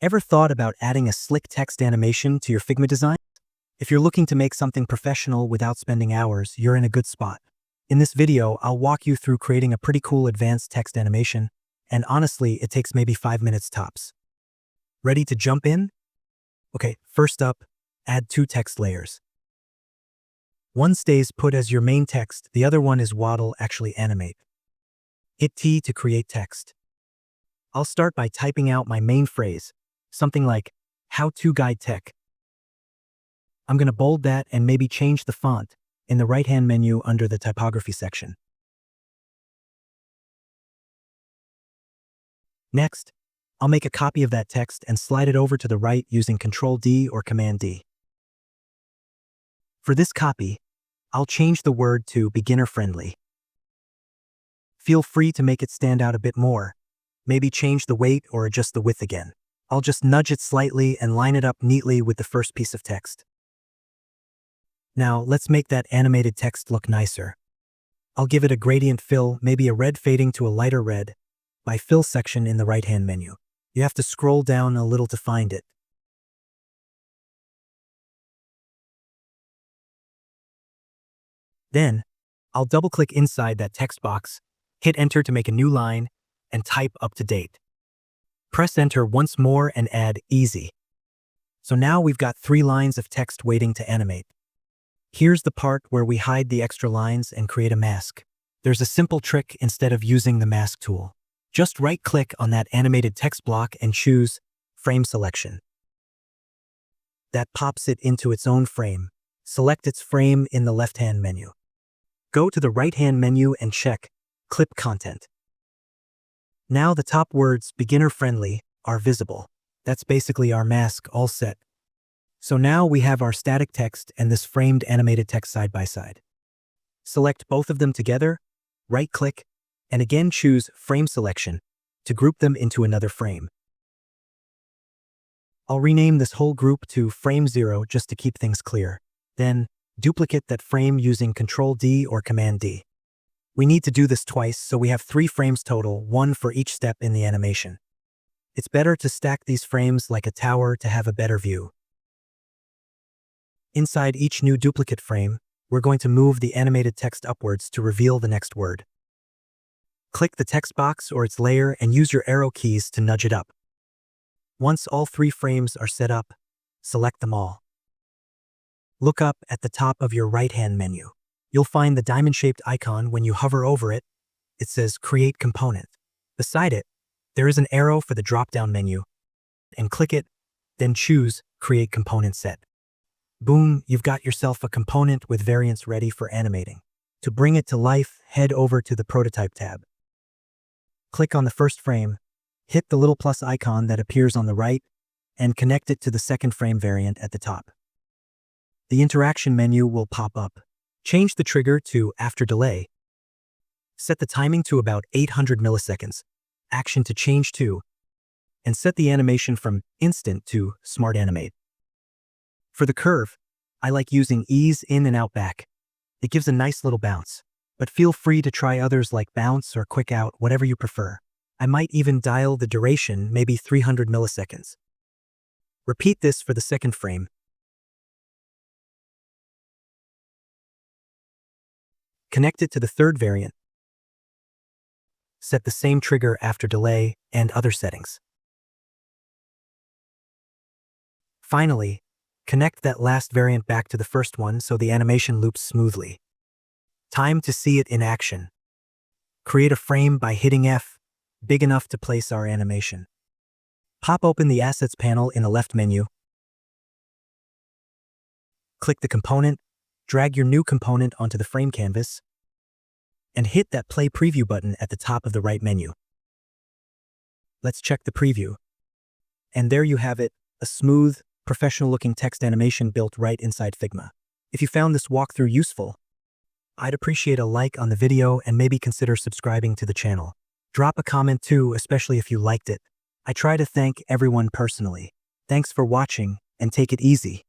Ever thought about adding a slick text animation to your Figma design? If you're looking to make something professional without spending hours, you're in a good spot. In this video, I'll walk you through creating a pretty cool advanced text animation, and honestly, it takes maybe 5 minutes tops. Ready to jump in? Okay, first up, add 2 text layers. One stays put as your main text, the other one is waddle, actually animate. Hit T to create text. I'll start by typing out my main phrase, something like, how to guide tech. I'm going to bold that and maybe change the font in the right-hand menu under the typography section. Next, I'll make a copy of that text and slide it over to the right using Ctrl-D or Command-D. For this copy, I'll change the word to beginner-friendly. Feel free to make it stand out a bit more. Maybe change the weight or adjust the width again. I'll just nudge it slightly and line it up neatly with the first piece of text. Now, let's make that animated text look nicer. I'll give it a gradient fill, maybe a red fading to a lighter red, by Fill section in the right-hand menu. You have to scroll down a little to find it. Then, I'll double-click inside that text box, hit Enter to make a new line, and type up to date. Press Enter once more and add Easy. So now we've got 3 lines of text waiting to animate. Here's the part where we hide the extra lines and create a mask. There's a simple trick instead of using the mask tool. Just right-click on that animated text block and choose Frame Selection. That pops it into its own frame. Select its frame in the left-hand menu. Go to the right-hand menu and check Clip Content. Now the top words, beginner-friendly, are visible. That's basically our mask all set. So now we have our static text and this framed animated text side by side. Select both of them together, right-click, and again choose Frame Selection to group them into another frame. I'll rename this whole group to Frame 0 just to keep things clear. Then, duplicate that frame using Ctrl-D or Command-D. We need to do this twice, so we have 3 frames total, 1 for each step in the animation. It's better to stack these frames like a tower to have a better view. Inside each new duplicate frame, we're going to move the animated text upwards to reveal the next word. Click the text box or its layer and use your arrow keys to nudge it up. Once all 3 frames are set up, select them all. Look up at the top of your right-hand menu. You'll find the diamond-shaped icon. When you hover over it, it says Create Component. Beside it, there is an arrow for the drop-down menu, and click it, then choose Create Component Set. Boom, you've got yourself a component with variants ready for animating. To bring it to life, head over to the Prototype tab. Click on the first frame, hit the little plus icon that appears on the right, and connect it to the second frame variant at the top. The interaction menu will pop up. Change the trigger to After Delay. Set the timing to about 800 milliseconds, Action to Change to, and set the animation from Instant to Smart Animate. For the curve, I like using Ease In and Out Back. It gives a nice little bounce, but feel free to try others like Bounce or Quick Out, whatever you prefer. I might even dial the duration, maybe 300 milliseconds. Repeat this for the second frame. Connect it to the third variant. Set the same trigger After Delay and other settings. Finally, connect that last variant back to the first one so the animation loops smoothly. Time to see it in action. Create a frame by hitting F, big enough to place our animation. Pop open the Assets panel in the left menu. Click the component, drag your new component onto the frame canvas, and hit that Play Preview button at the top of the right menu. Let's check the preview. And there you have it, a smooth, professional-looking text animation built right inside Figma. If you found this walkthrough useful, I'd appreciate a like on the video and maybe consider subscribing to the channel. Drop a comment too, especially if you liked it. I try to thank everyone personally. Thanks for watching, and take it easy.